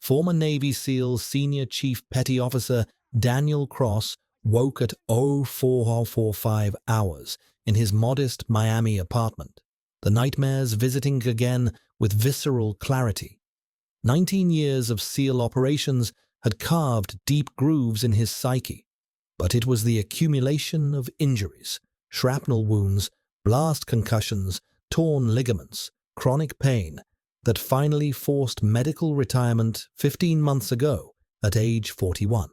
former Navy SEAL Senior Chief Petty Officer Daniel Cross woke at 04:45 hours in his modest Miami apartment, the nightmares visiting again with visceral clarity. 19 years of SEAL operations had carved deep grooves in his psyche, but it was the accumulation of injuries, shrapnel wounds, blast concussions, torn ligaments, chronic pain, that finally forced medical retirement 15 months ago at age 41.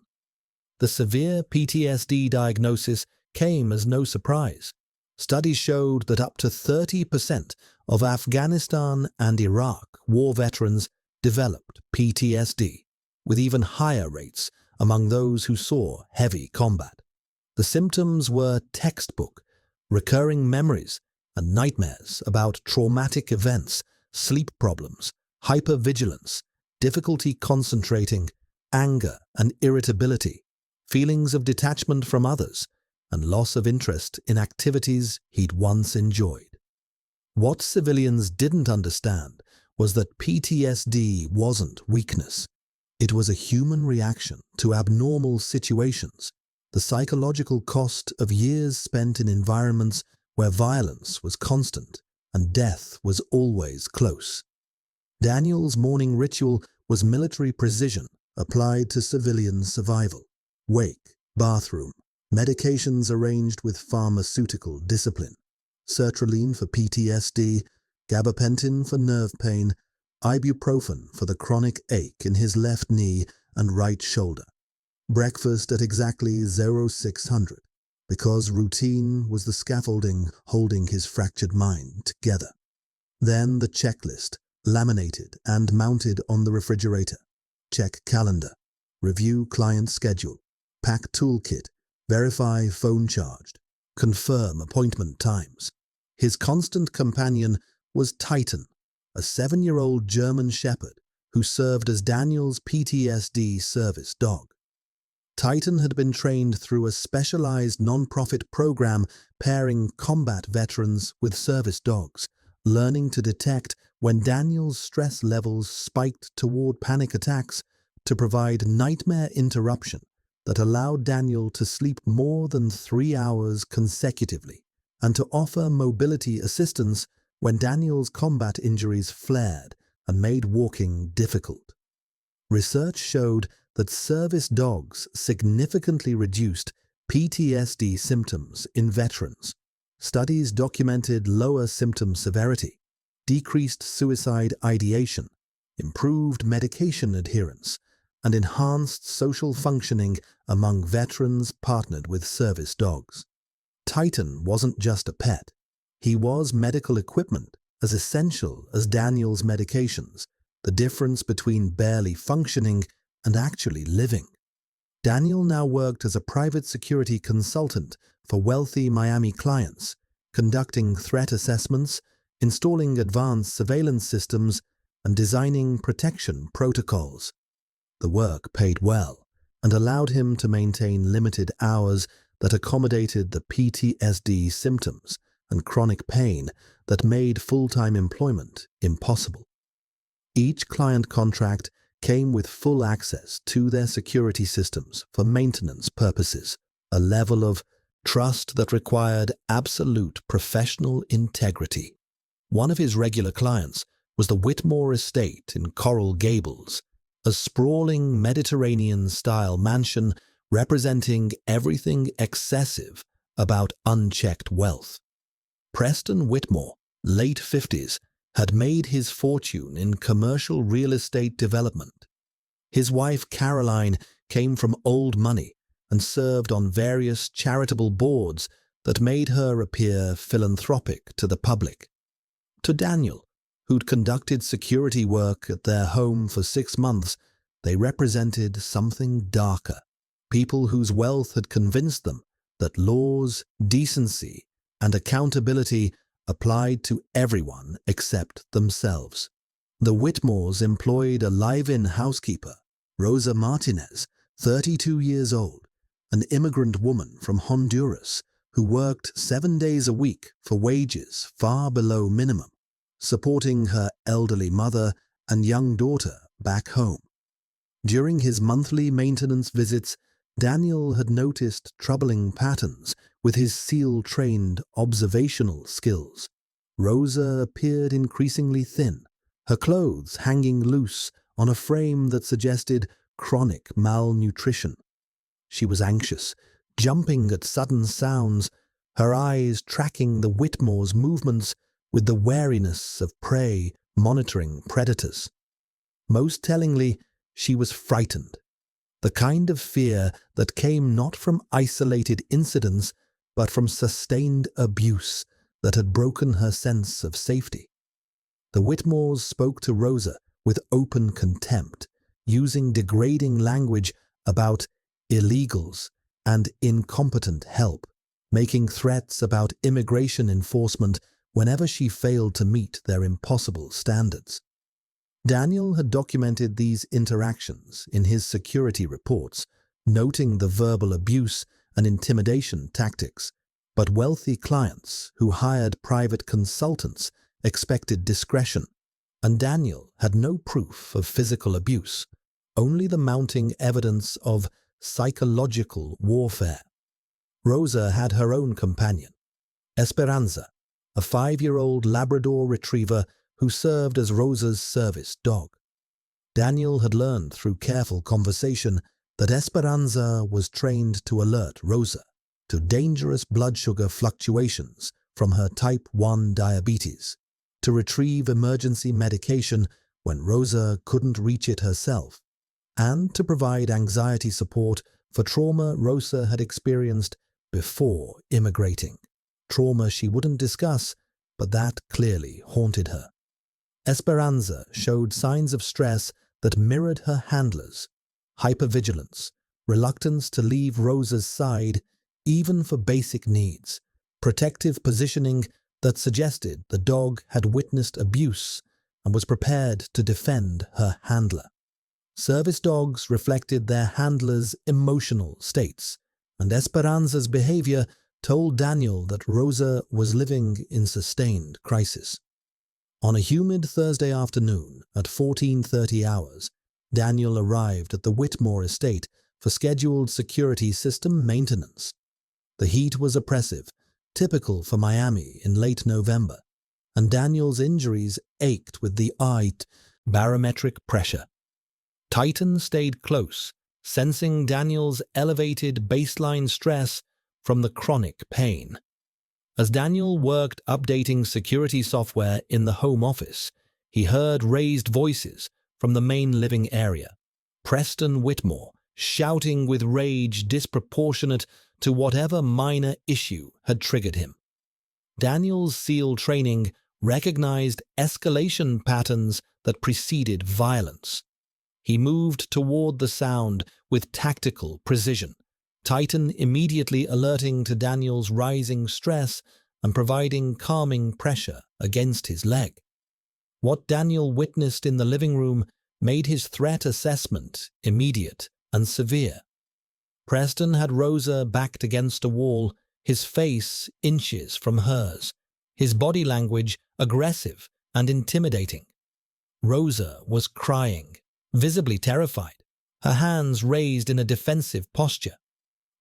The severe PTSD diagnosis came as no surprise. Studies showed that up to 30% of Afghanistan and Iraq war veterans developed PTSD, with even higher rates among those who saw heavy combat. The symptoms were textbook, recurring memories and nightmares about traumatic events, sleep problems, hypervigilance, difficulty concentrating, anger and irritability, feelings of detachment from others, and loss of interest in activities he'd once enjoyed. What civilians didn't understand was that PTSD wasn't weakness. It was a human reaction to abnormal situations, the psychological cost of years spent in environments where violence was constant and death was always close. Daniel's morning ritual was military precision applied to civilian survival. Wake, bathroom, medications arranged with pharmaceutical discipline. Sertraline for PTSD, gabapentin for nerve pain, ibuprofen for the chronic ache in his left knee and right shoulder. Breakfast at exactly 0600, because routine was the scaffolding holding his fractured mind together. Then the checklist, laminated and mounted on the refrigerator. Check calendar, review client schedule, pack toolkit, verify phone charged, confirm appointment times. His constant companion was Titan, a 7-year-old German shepherd who served as Daniel's PTSD service dog. Titan had been trained through a specialized non-profit program pairing combat veterans with service dogs, learning to detect when Daniel's stress levels spiked toward panic attacks to provide nightmare interruption that allowed Daniel to sleep more than 3 hours consecutively and to offer mobility assistance when Daniel's combat injuries flared and made walking difficult. Research showed that service dogs significantly reduced PTSD symptoms in veterans. Studies documented lower symptom severity, decreased suicide ideation, improved medication adherence, and enhanced social functioning among veterans partnered with service dogs. Titan wasn't just a pet. He was medical equipment as essential as Daniel's medications, the difference between barely functioning and actually living. Daniel now worked as a private security consultant for wealthy Miami clients, conducting threat assessments, installing advanced surveillance systems, and designing protection protocols. The work paid well and allowed him to maintain limited hours that accommodated the PTSD symptoms and chronic pain that made full-time employment impossible. Each client contract came with full access to their security systems for maintenance purposes, a level of trust that required absolute professional integrity. One of his regular clients was the Whitmore Estate in Coral Gables, a sprawling Mediterranean-style mansion representing everything excessive about unchecked wealth. Preston Whitmore, late 50s, had made his fortune in commercial real estate development. His wife Caroline came from old money and served on various charitable boards that made her appear philanthropic to the public. To Daniel, who'd conducted security work at their home for 6 months, they represented something darker, people whose wealth had convinced them that laws, decency, and accountability applied to everyone except themselves. The Whitmores employed a live-in housekeeper, Rosa Martinez, 32 years old, an immigrant woman from Honduras who worked 7 days a week for wages far below minimum, supporting her elderly mother and young daughter back home. During his monthly maintenance visits, Daniel had noticed troubling patterns with his SEAL-trained observational skills. Rosa appeared increasingly thin, her clothes hanging loose on a frame that suggested chronic malnutrition. She was anxious, jumping at sudden sounds, her eyes tracking the Whitmore's movements with the wariness of prey monitoring predators. Most tellingly, she was frightened, the kind of fear that came not from isolated incidents but from sustained abuse that had broken her sense of safety. The Whitmores spoke to Rosa with open contempt, using degrading language about illegals and incompetent help, making threats about immigration enforcement whenever she failed to meet their impossible standards. Daniel had documented these interactions in his security reports, noting the verbal abuse and intimidation tactics, but wealthy clients who hired private consultants expected discretion, and Daniel had no proof of physical abuse, only the mounting evidence of psychological warfare. Rosa had her own companion, Esperanza, a 5-year-old Labrador retriever who served as Rosa's service dog. Daniel had learned through careful conversation that Esperanza was trained to alert Rosa to dangerous blood sugar fluctuations from her type 1 diabetes, to retrieve emergency medication when Rosa couldn't reach it herself, and to provide anxiety support for trauma Rosa had experienced before immigrating, trauma she wouldn't discuss, but that clearly haunted her. Esperanza showed signs of stress that mirrored her handlers: hypervigilance, reluctance to leave Rosa's side even for basic needs, protective positioning that suggested the dog had witnessed abuse and was prepared to defend her handler. Service dogs reflected their handlers' emotional states, and Esperanza's behavior told Daniel that Rosa was living in sustained crisis. On a humid Thursday afternoon at 14:30 hours, Daniel arrived at the Whitmore estate for scheduled security system maintenance. The heat was oppressive, typical for Miami in late November, and Daniel's injuries ached with the barometric pressure. Titan stayed close, sensing Daniel's elevated baseline stress from the chronic pain. As Daniel worked updating security software in the home office, he heard raised voices from the main living area. Preston Whitmore, shouting with rage disproportionate to whatever minor issue had triggered him. Daniel's SEAL training recognized escalation patterns that preceded violence. He moved toward the sound with tactical precision, Titan immediately alerting to Daniel's rising stress and providing calming pressure against his leg. What Daniel witnessed in the living room made his threat assessment immediate and severe. Preston had Rosa backed against a wall, his face inches from hers, his body language aggressive and intimidating. Rosa was crying, visibly terrified, her hands raised in a defensive posture.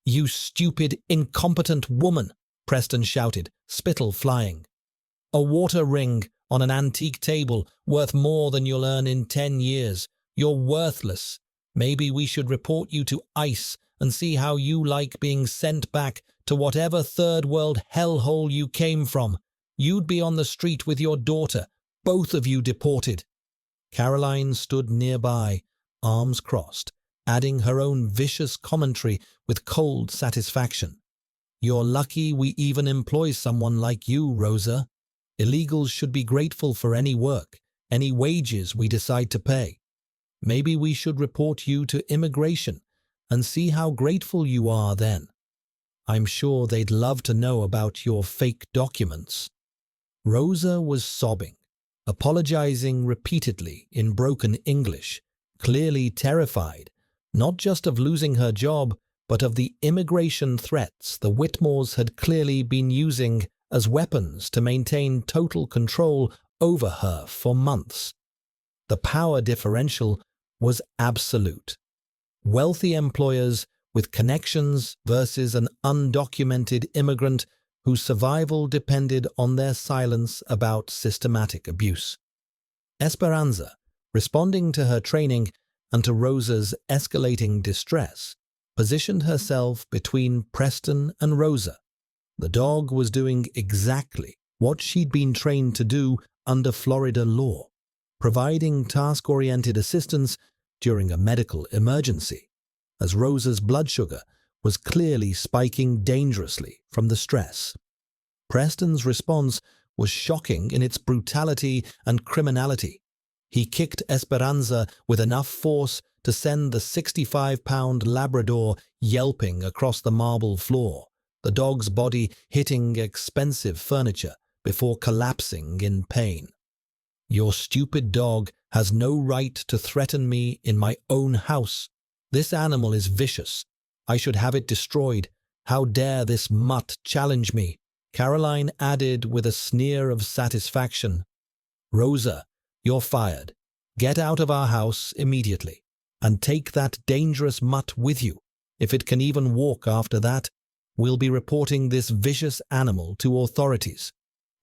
"You stupid, incompetent woman," Preston shouted, spittle flying. "A water ring on an antique table worth more than you'll earn in 10 years. You're worthless. Maybe we should report you to ICE and see how you like being sent back to whatever third world hellhole you came from. You'd be on the street with your daughter, both of you deported." Caroline stood nearby, arms crossed, adding her own vicious commentary with cold satisfaction. "You're lucky we even employ someone like you, Rosa. Illegals should be grateful for any work, any wages we decide to pay. Maybe we should report you to immigration and see how grateful you are then. I'm sure they'd love to know about your fake documents." Rosa was sobbing, apologizing repeatedly in broken English, clearly terrified, not just of losing her job, but of the immigration threats the Whitmores had clearly been using as weapons to maintain total control over her for months. The power differential was absolute. Wealthy employers with connections versus an undocumented immigrant whose survival depended on their silence about systematic abuse. Esperanza, responding to her training and to Rosa's escalating distress, positioned herself between Preston and Rosa. The dog was doing exactly what she'd been trained to do under Florida law, providing task-oriented assistance during a medical emergency, as Rosa's blood sugar was clearly spiking dangerously from the stress. Preston's response was shocking in its brutality and criminality. He kicked Esperanza with enough force to send the 65-pound Labrador yelping across the marble floor, the dog's body hitting expensive furniture before collapsing in pain. "Your stupid dog has no right to threaten me in my own house. This animal is vicious. I should have it destroyed. How dare this mutt challenge me?" Caroline added with a sneer of satisfaction. "Rosa, you're fired. Get out of our house immediately, and take that dangerous mutt with you. If it can even walk after that, we'll be reporting this vicious animal to authorities."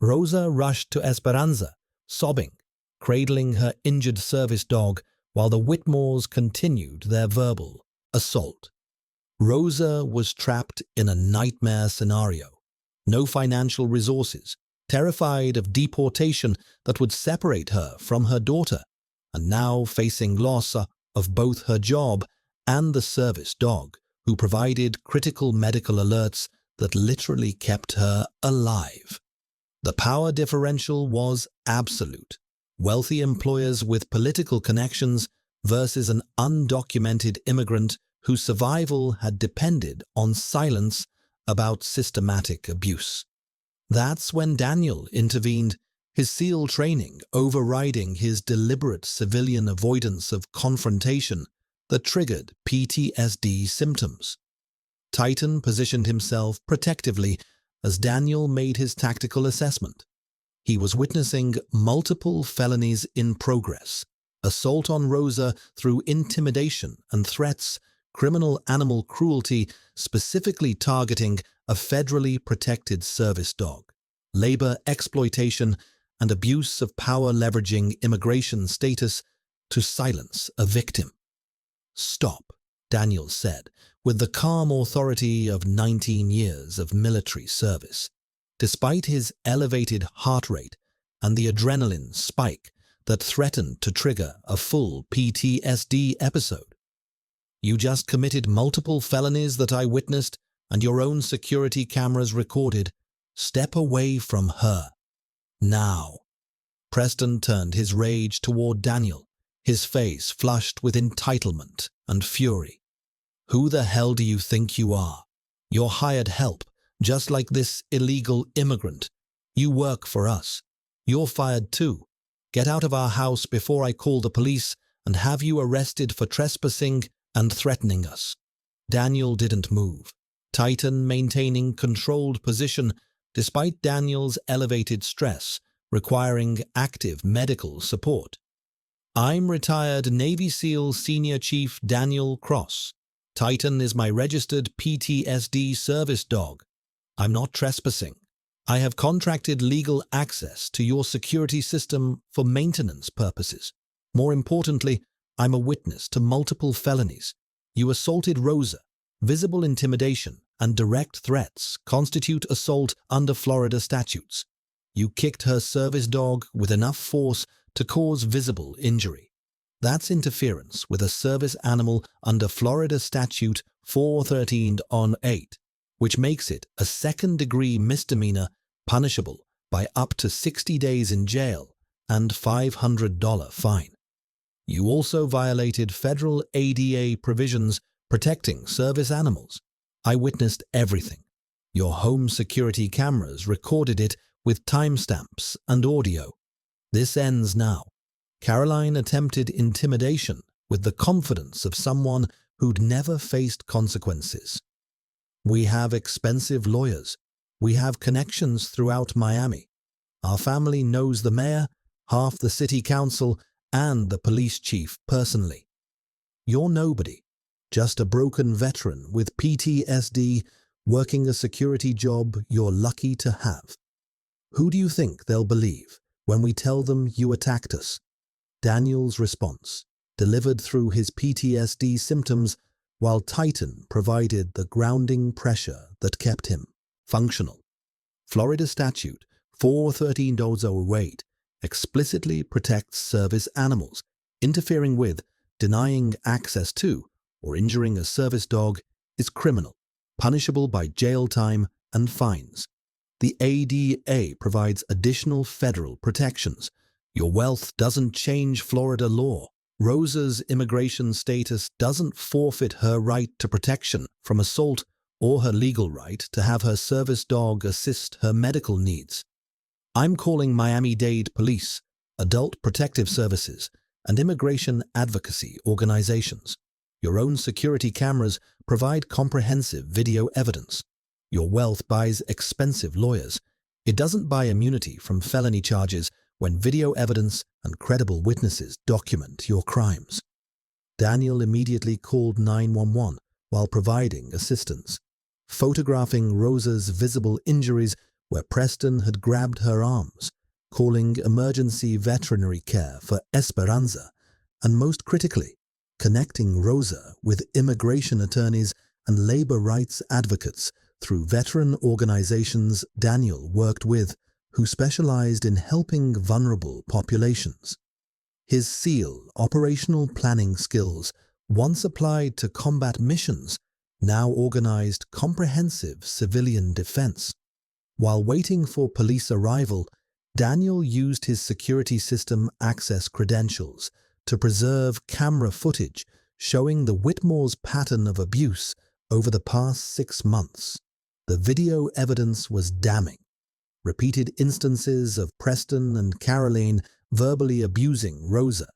Rosa rushed to Esperanza, sobbing, cradling her injured service dog while the Whitmores continued their verbal assault. Rosa was trapped in a nightmare scenario. No financial resources, terrified of deportation that would separate her from her daughter, and now facing loss of both her job and the service dog, who provided critical medical alerts that literally kept her alive. The power differential was absolute. Wealthy employers with political connections versus an undocumented immigrant whose survival had depended on silence about systematic abuse. That's when Daniel intervened, his SEAL training overriding his deliberate civilian avoidance of confrontation that triggered PTSD symptoms. Titan positioned himself protectively as Daniel made his tactical assessment. He was witnessing multiple felonies in progress: assault on Rosa through intimidation and threats, criminal animal cruelty specifically targeting a federally protected service dog, labor exploitation, and abuse of power leveraging immigration status to silence a victim. "Stop," Daniel said, with the calm authority of 19 years of military service. Despite his elevated heart rate and the adrenaline spike that threatened to trigger a full PTSD episode. "You just committed multiple felonies that I witnessed and your own security cameras recorded. Step away from her. Now." Preston turned his rage toward Daniel, his face flushed with entitlement and fury. "Who the hell do you think you are? You're hired help, just like this illegal immigrant. You work for us. You're fired too. Get out of our house before I call the police and have you arrested for trespassing and threatening us." Daniel didn't move, Titan maintaining controlled position despite Daniel's elevated stress, requiring active medical support. "I'm retired Navy SEAL Senior Chief Daniel Cross. Titan is my registered PTSD service dog. I'm not trespassing. I have contracted legal access to your security system for maintenance purposes. More importantly, I'm a witness to multiple felonies. You assaulted Rosa. Visible intimidation and direct threats constitute assault under Florida statutes. You kicked her service dog with enough force to cause visible injury. That's interference with a service animal under Florida Statute 413-8, which makes it a second-degree misdemeanor punishable by up to 60 days in jail and $500 fine. You also violated federal ADA provisions protecting service animals. I witnessed everything. Your home security cameras recorded it with timestamps and audio. This ends now." Caroline attempted intimidation with the confidence of someone who'd never faced consequences. "We have expensive lawyers. We have connections throughout Miami. Our family knows the mayor, half the city council, and the police chief personally. You're nobody, just a broken veteran with PTSD working a security job you're lucky to have. Who do you think they'll believe when we tell them you attacked us? Daniel's response, delivered through his PTSD symptoms, while Titan provided the grounding pressure that kept him functional. Florida Statute 413.08 explicitly protects service animals. Interfering with, denying access to, or injuring a service dog is criminal, punishable by jail time and fines. The ADA provides additional federal protections. Your wealth doesn't change Florida law. Rosa's immigration status doesn't forfeit her right to protection from assault or her legal right to have her service dog assist her medical needs. I'm calling Miami-Dade Police, Adult Protective Services, and immigration advocacy organizations. Your own security cameras provide comprehensive video evidence. Your wealth buys expensive lawyers. It doesn't buy immunity from felony charges when video evidence and credible witnesses document your crimes. Daniel immediately called 911 while providing assistance, photographing Rosa's visible injuries where Preston had grabbed her arms, calling emergency veterinary care for Esperanza, and most critically, connecting Rosa with immigration attorneys and labor rights advocates through veteran organizations Daniel worked with, who specialized in helping vulnerable populations. His SEAL operational planning skills, once applied to combat missions, now organized comprehensive civilian defense. While waiting for police arrival, Daniel used his security system access credentials to preserve camera footage showing the Whitmore's pattern of abuse over the past 6 months. The video evidence was damning. Repeated instances of Preston and Caroline verbally abusing Rosa.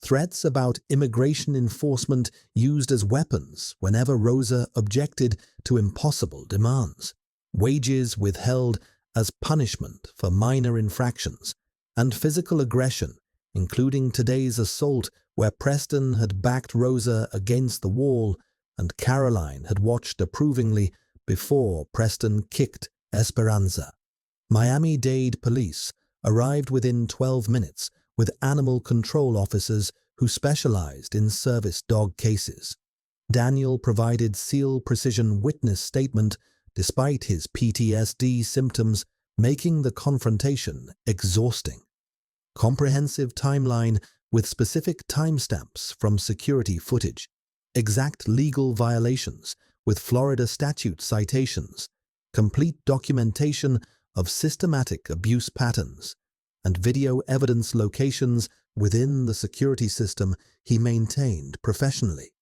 Threats about immigration enforcement used as weapons whenever Rosa objected to impossible demands. Wages withheld as punishment for minor infractions. And physical aggression, including today's assault where Preston had backed Rosa against the wall and Caroline had watched approvingly before Preston kicked Esperanza. Miami-Dade police arrived within 12 minutes with animal control officers who specialized in service dog cases. Daniel provided SEAL precision witness statement despite his PTSD symptoms, making the confrontation exhausting. Comprehensive timeline with specific timestamps from security footage. Exact legal violations with Florida statute citations. Complete documentation of systematic abuse patterns, and video evidence locations within the security system he maintained professionally.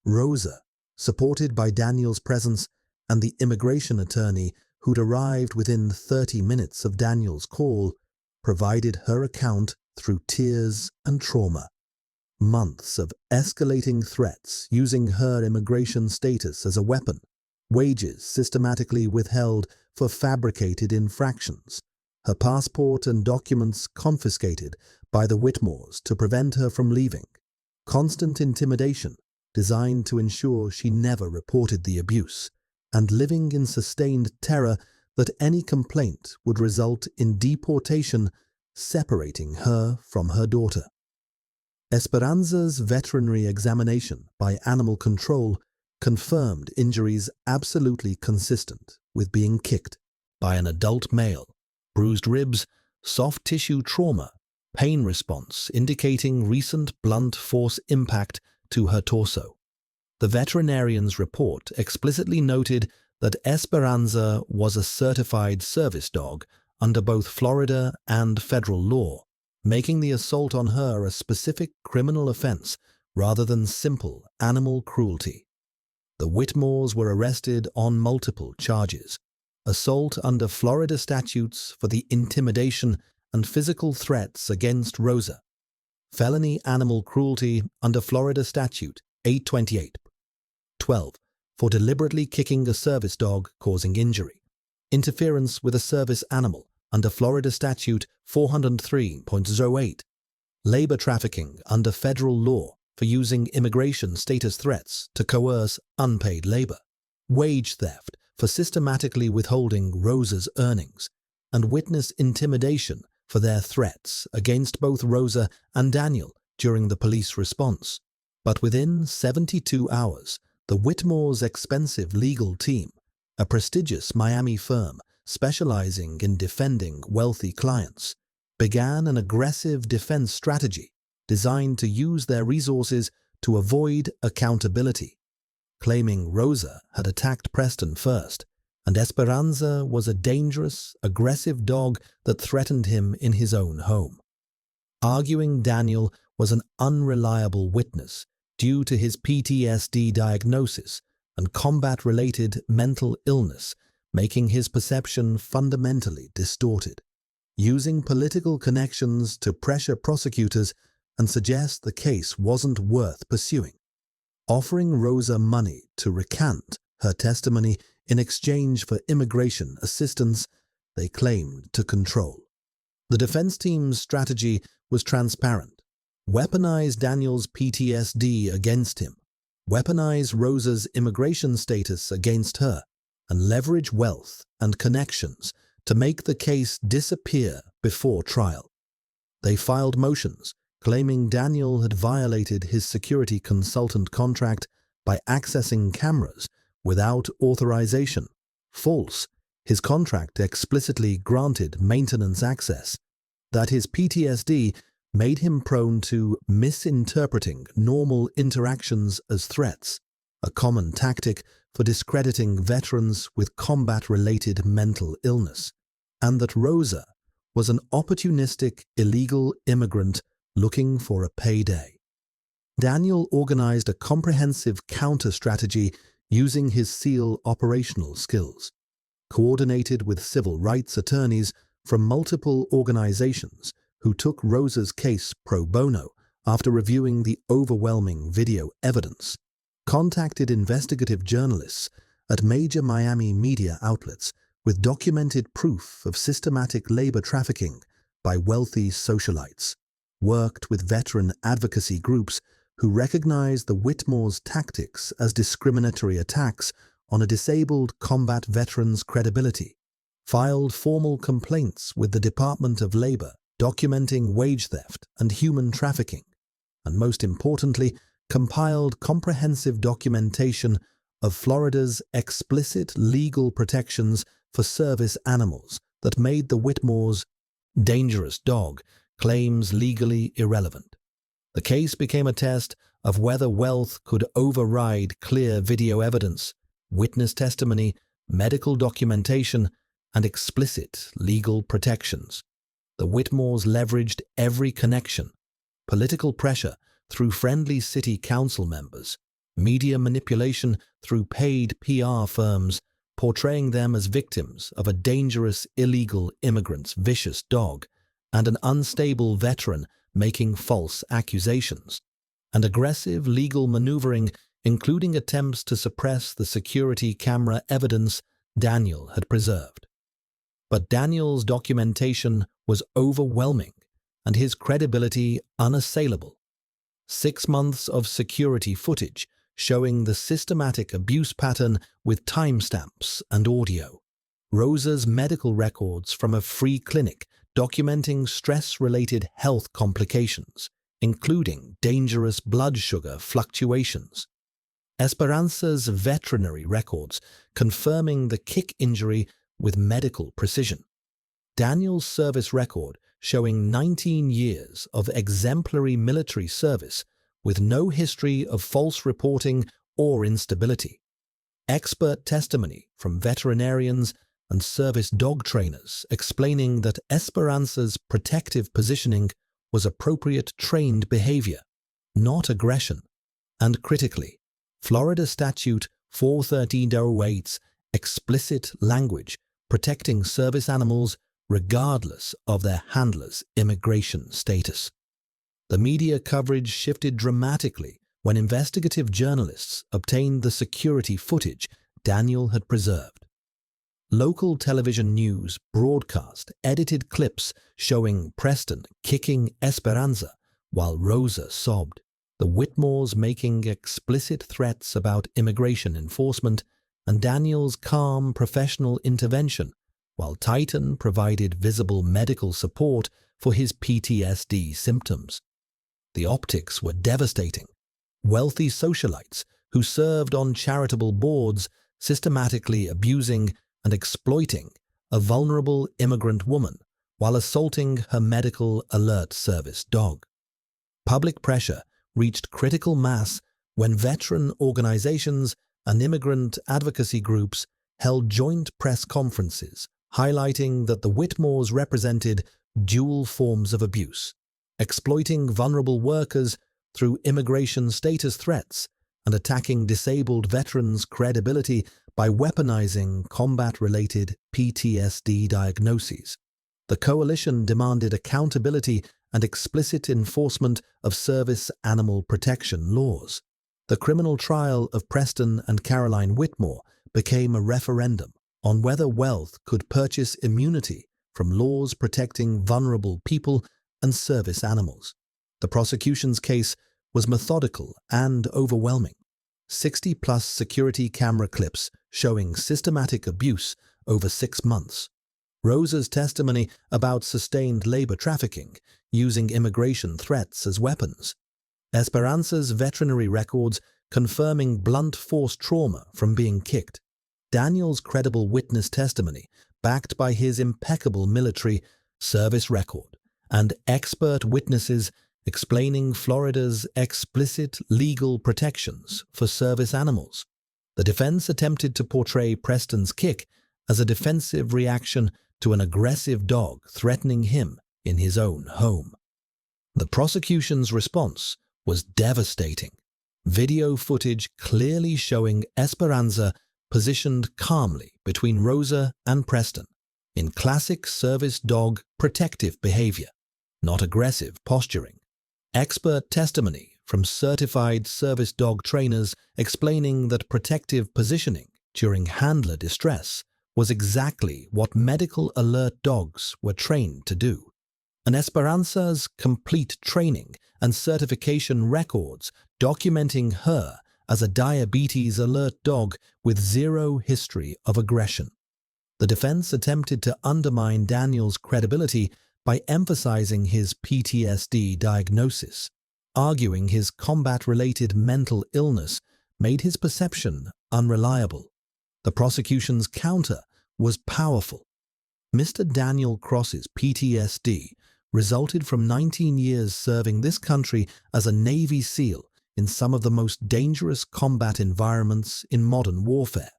Rosa, supported by Daniel's presence and the immigration attorney who'd arrived within 30 minutes of Daniel's call, provided her account through tears and trauma. Months of escalating threats using her immigration status as a weapon, wages systematically withheld for fabricated infractions, her passport and documents confiscated by the Whitmores to prevent her from leaving, constant intimidation designed to ensure she never reported the abuse, and living in sustained terror that any complaint would result in deportation, separating her from her daughter. Esperanza's veterinary examination by animal control confirmed injuries absolutely consistent with being kicked by an adult male, bruised ribs, soft tissue trauma, pain response indicating recent blunt force impact to her torso. The veterinarian's report explicitly noted that Esperanza was a certified service dog under both Florida and federal law, making the assault on her a specific criminal offense rather than simple animal cruelty. The Whitmores were arrested on multiple charges: assault under Florida statutes for the intimidation and physical threats against Rosa, felony animal cruelty under Florida statute 828, 12 for deliberately kicking a service dog causing injury, interference with a service animal under Florida statute 403.08, labor trafficking under federal law for using immigration status threats to coerce unpaid labor, wage theft for systematically withholding Rosa's earnings, and witness intimidation for their threats against both Rosa and Daniel during the police response. But within 72 hours, the Whitmore's expensive legal team, a prestigious Miami firm specializing in defending wealthy clients, began an aggressive defense strategy designed to use their resources to avoid accountability, claiming Rosa had attacked Preston first, and Esperanza was a dangerous, aggressive dog that threatened him in his own home. Arguing Daniel was an unreliable witness due to his PTSD diagnosis and combat-related mental illness, making his perception fundamentally distorted. Using political connections to pressure prosecutors and suggest the case wasn't worth pursuing. Offering Rosa money to recant her testimony in exchange for immigration assistance they claimed to control. The defense team's strategy was transparent. Weaponize Daniel's PTSD against him, weaponize Rosa's immigration status against her, and leverage wealth and connections to make the case disappear before trial. They filed motions claiming Daniel had violated his security consultant contract by accessing cameras without authorization. False. His contract explicitly granted maintenance access. That his PTSD made him prone to misinterpreting normal interactions as threats, a common tactic for discrediting veterans with combat-related mental illness, and that Rosa was an opportunistic illegal immigrant looking for a payday. Daniel organized a comprehensive counter-strategy using his SEAL operational skills, coordinated with civil rights attorneys from multiple organizations who took Rosa's case pro bono after reviewing the overwhelming video evidence, contacted investigative journalists at major Miami media outlets with documented proof of systematic labor trafficking by wealthy socialites, worked with veteran advocacy groups who recognized the Whitmore's tactics as discriminatory attacks on a disabled combat veteran's credibility, filed formal complaints with the Department of Labor documenting wage theft and human trafficking, and most importantly, compiled comprehensive documentation of Florida's explicit legal protections for service animals that made the Whitmore's dangerous dog claims legally irrelevant. The case became a test of whether wealth could override clear video evidence, witness testimony, medical documentation, and explicit legal protections. The Whitmores leveraged every connection, political pressure through friendly city council members, media manipulation through paid PR firms, portraying them as victims of a dangerous illegal immigrant's vicious dog, and an unstable veteran making false accusations, and aggressive legal maneuvering, including attempts to suppress the security camera evidence Daniel had preserved. But Daniel's documentation was overwhelming and his credibility unassailable. 6 months of security footage showing the systematic abuse pattern with timestamps and audio. Rosa's medical records from a free clinic documenting stress-related health complications, including dangerous blood sugar fluctuations. Esperanza's veterinary records confirming the kick injury with medical precision. Daniel's service record showing 19 years of exemplary military service with no history of false reporting or instability. Expert testimony from veterinarians and service dog trainers explaining that Esperanza's protective positioning was appropriate trained behavior, not aggression. And critically, Florida Statute 41308's explicit language protecting service animals regardless of their handler's immigration status. The media coverage shifted dramatically when investigative journalists obtained the security footage Daniel had preserved. Local television news broadcast edited clips showing Preston kicking Esperanza while Rosa sobbed, the Whitmores making explicit threats about immigration enforcement, and Daniel's calm professional intervention, while Titan provided visible medical support for his PTSD symptoms. The optics were devastating. Wealthy socialites who served on charitable boards systematically abusing and exploiting a vulnerable immigrant woman while assaulting her medical alert service dog. Public pressure reached critical mass when veteran organizations and immigrant advocacy groups held joint press conferences highlighting that the Whitmores represented dual forms of abuse, exploiting vulnerable workers through immigration status threats and attacking disabled veterans' credibility by weaponizing combat-related PTSD diagnoses. The coalition demanded accountability and explicit enforcement of service animal protection laws. The criminal trial of Preston and Caroline Whitmore became a referendum on whether wealth could purchase immunity from laws protecting vulnerable people and service animals. The prosecution's case was methodical and overwhelming. 60-plus security camera clips showing systematic abuse over 6 months. Rosa's testimony about sustained labor trafficking using immigration threats as weapons. Esperanza's veterinary records confirming blunt force trauma from being kicked. Daniel's credible witness testimony, backed by his impeccable military service record, and expert witnesses explaining Florida's explicit legal protections for service animals. The defense attempted to portray Preston's kick as a defensive reaction to an aggressive dog threatening him in his own home. The prosecution's response was devastating. Video footage clearly showing Esperanza positioned calmly between Rosa and Preston, in classic service dog protective behavior, not aggressive posturing. Expert testimony from certified service dog trainers explaining that protective positioning during handler distress was exactly what medical alert dogs were trained to do. And Esperanza's complete training and certification records documenting her as a diabetes alert dog with zero history of aggression. The defense attempted to undermine Daniel's credibility by emphasizing his PTSD diagnosis, arguing his combat-related mental illness made his perception unreliable. The prosecution's counter was powerful. Mr. Daniel Cross's PTSD resulted from 19 years serving this country as a Navy SEAL in some of the most dangerous combat environments in modern warfare.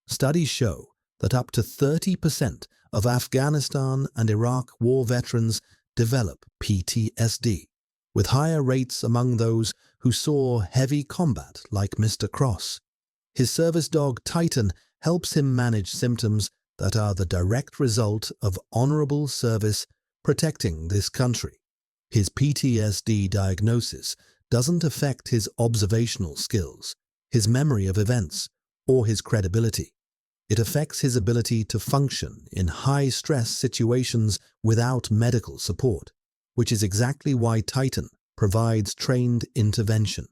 Studies show that up to 30% of Afghanistan and Iraq war veterans develop PTSD, with higher rates among those who saw heavy combat like Mr. Cross. His service dog Titan helps him manage symptoms that are the direct result of honorable service protecting this country. His PTSD diagnosis doesn't affect his observational skills, his memory of events, or his credibility. It affects his ability to function in high-stress situations without medical support, which is exactly why Titan provides trained intervention.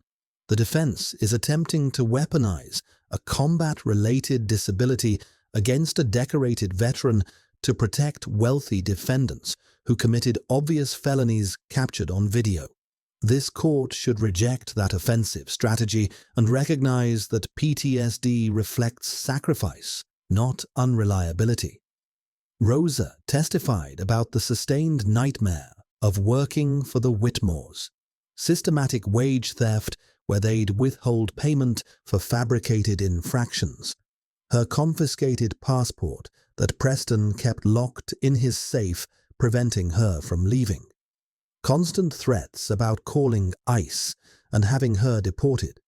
The defense is attempting to weaponize a combat-related disability against a decorated veteran to protect wealthy defendants who committed obvious felonies captured on video. This court should reject that offensive strategy and recognize that PTSD reflects sacrifice, not unreliability. Rosa testified about the sustained nightmare of working for the Whitmores, systematic wage theft where they'd withhold payment for fabricated infractions, her confiscated passport that Preston kept locked in his safe, preventing her from leaving. Constant threats about calling ICE and having her deported,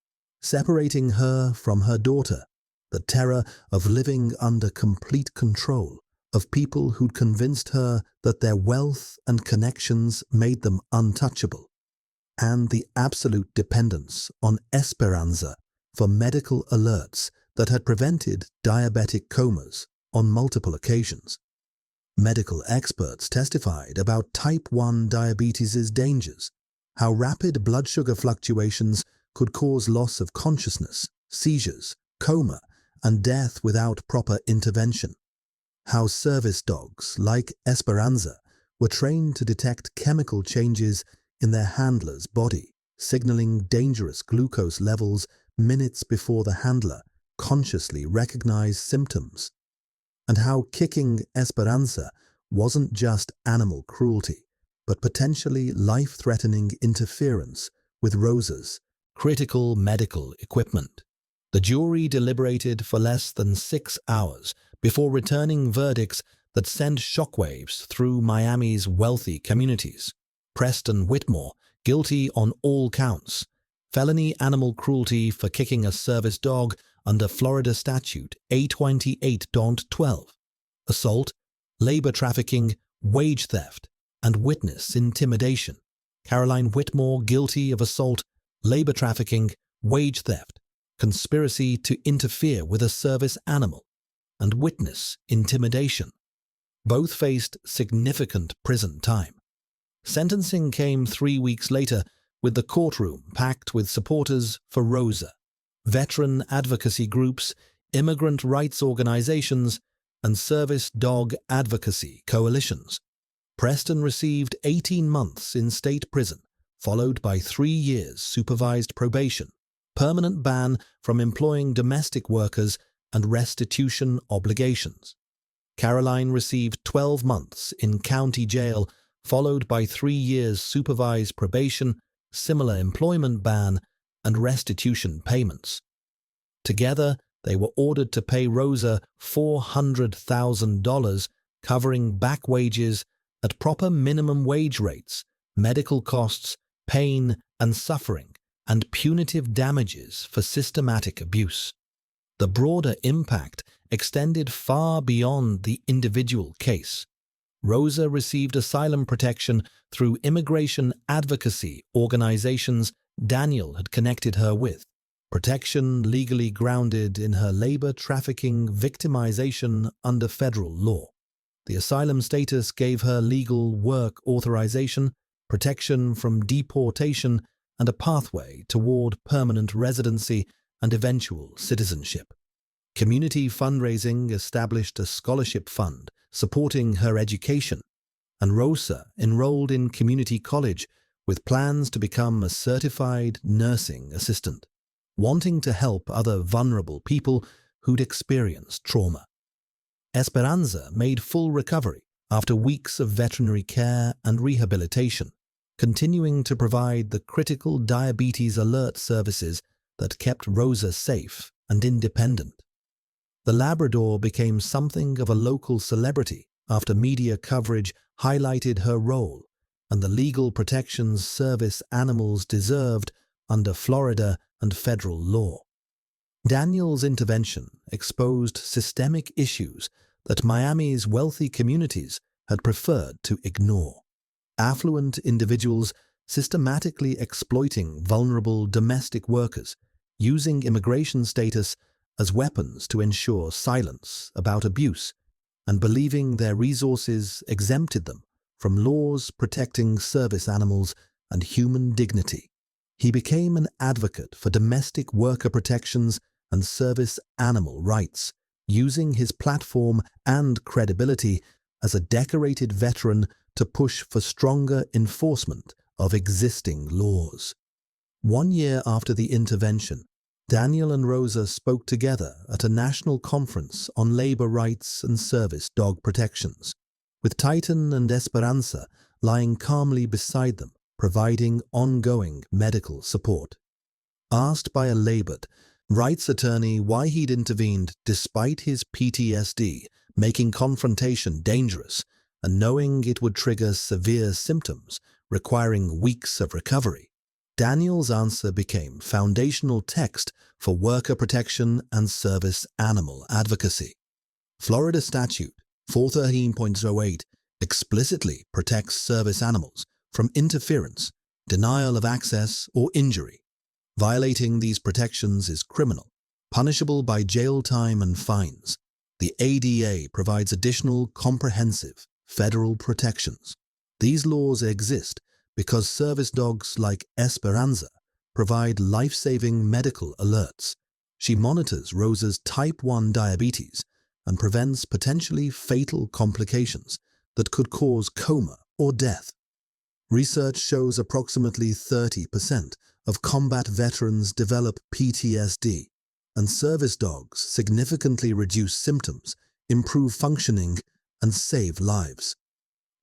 separating her from her daughter, the terror of living under complete control of people who'd convinced her that their wealth and connections made them untouchable, and the absolute dependence on Esperanza for medical alerts that had prevented diabetic comas on multiple occasions. Medical experts testified about type 1 diabetes' dangers, how rapid blood sugar fluctuations could cause loss of consciousness, seizures, coma, and death without proper intervention. How service dogs, like Esperanza, were trained to detect chemical changes in their handler's body, signaling dangerous glucose levels minutes before the handler consciously recognized symptoms. And how kicking Esperanza wasn't just animal cruelty, but potentially life-threatening interference with Rosa's critical medical equipment. The jury deliberated for less than 6 hours before returning verdicts that sent shockwaves through Miami's wealthy communities. Preston Whitmore, guilty on all counts. Felony animal cruelty for kicking a service dog under Florida Statute A28.12. Assault, labor trafficking, wage theft, and witness intimidation. Caroline Whitmore, guilty of assault, labor trafficking, wage theft, conspiracy to interfere with a service animal, and witness intimidation. Both faced significant prison time. Sentencing came 3 weeks later, with the courtroom packed with supporters for Rosa, veteran advocacy groups, immigrant rights organizations, and service dog advocacy coalitions. Preston received 18 months in state prison, followed by 3 years supervised probation, permanent ban from employing domestic workers, and restitution obligations. Caroline received 12 months in county jail, followed by 3 years supervised probation, similar employment ban, and restitution payments. Together, they were ordered to pay Rosa $400,000, covering back wages at proper minimum wage rates, medical costs, pain and suffering, and punitive damages for systematic abuse. The broader impact extended far beyond the individual case. Rosa received asylum protection through immigration advocacy organizations Daniel had connected her with, protection legally grounded in her labor trafficking victimization under federal law. The asylum status gave her legal work authorization, protection from deportation, and a pathway toward permanent residency and eventual citizenship. Community fundraising established a scholarship fund supporting her education, and Rosa enrolled in community college with plans to become a certified nursing assistant, wanting to help other vulnerable people who'd experienced trauma. Esperanza made full recovery after weeks of veterinary care and rehabilitation, continuing to provide the critical diabetes alert services that kept Rosa safe and independent. The Labrador became something of a local celebrity after media coverage highlighted her role and the legal protections service animals deserved under Florida and federal law. Daniel's intervention exposed systemic issues that Miami's wealthy communities had preferred to ignore. Affluent individuals systematically exploiting vulnerable domestic workers, using immigration status as weapons to ensure silence about abuse, and believing their resources exempted them from laws protecting service animals and human dignity. He became an advocate for domestic worker protections and service animal rights, using his platform and credibility as a decorated veteran to push for stronger enforcement of existing laws. 1 year after the intervention, Daniel and Rosa spoke together at a national conference on labor rights and service dog protections, with Titan and Esperanza lying calmly beside them, providing ongoing medical support. Asked by a labored rights attorney why he'd intervened despite his PTSD, making confrontation dangerous, and knowing it would trigger severe symptoms requiring weeks of recovery, Daniel's answer became foundational text for worker protection and service animal advocacy. Florida Statute 413.08 explicitly protects service animals from interference, denial of access, or injury. Violating these protections is criminal, punishable by jail time and fines. The ADA provides additional comprehensive federal protections. These laws exist because service dogs like Esperanza provide life-saving medical alerts. She monitors Rosa's type 1 diabetes and prevents potentially fatal complications that could cause coma or death. Research shows approximately 30% of combat veterans develop PTSD, and service dogs significantly reduce symptoms, improve functioning, and save lives.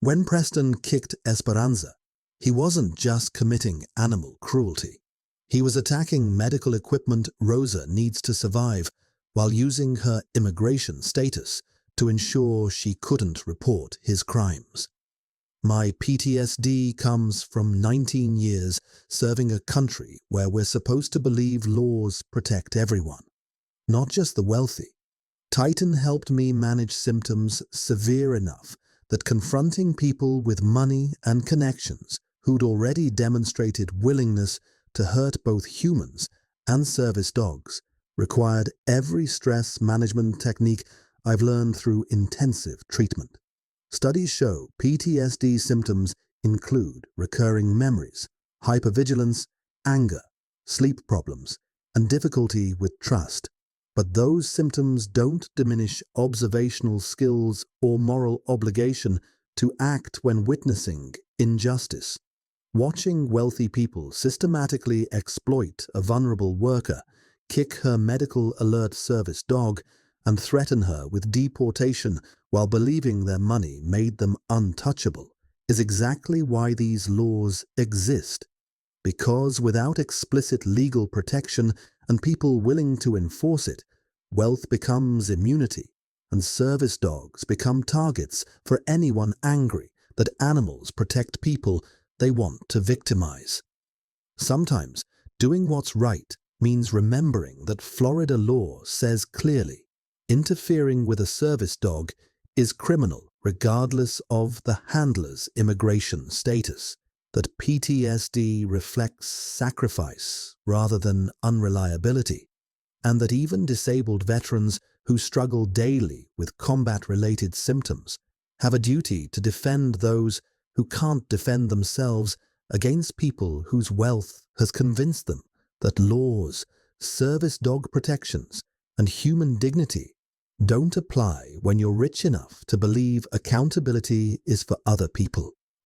When Preston kicked Esperanza, he wasn't just committing animal cruelty. He was attacking medical equipment Rosa needs to survive while using her immigration status to ensure she couldn't report his crimes. My PTSD comes from 19 years serving a country where we're supposed to believe laws protect everyone, not just the wealthy. Titan helped me manage symptoms severe enough that confronting people with money and connections who'd already demonstrated willingness to hurt both humans and service dogs required every stress management technique I've learned through intensive treatment. Studies show PTSD symptoms include recurring memories, hypervigilance, anger, sleep problems, and difficulty with trust. But those symptoms don't diminish observational skills or moral obligation to act when witnessing injustice. Watching wealthy people systematically exploit a vulnerable worker, kick her medical alert service dog, and threaten her with deportation while believing their money made them untouchable is exactly why these laws exist. Because without explicit legal protection and people willing to enforce it, wealth becomes immunity, and service dogs become targets for anyone angry that animals protect people they want to victimize. Sometimes, doing what's right means remembering that Florida law says clearly, interfering with a service dog is criminal regardless of the handler's immigration status, that PTSD reflects sacrifice rather than unreliability, and that even disabled veterans who struggle daily with combat-related symptoms have a duty to defend those who can't defend themselves against people whose wealth has convinced them that laws, service dog protections, and human dignity don't apply when you're rich enough to believe accountability is for other people.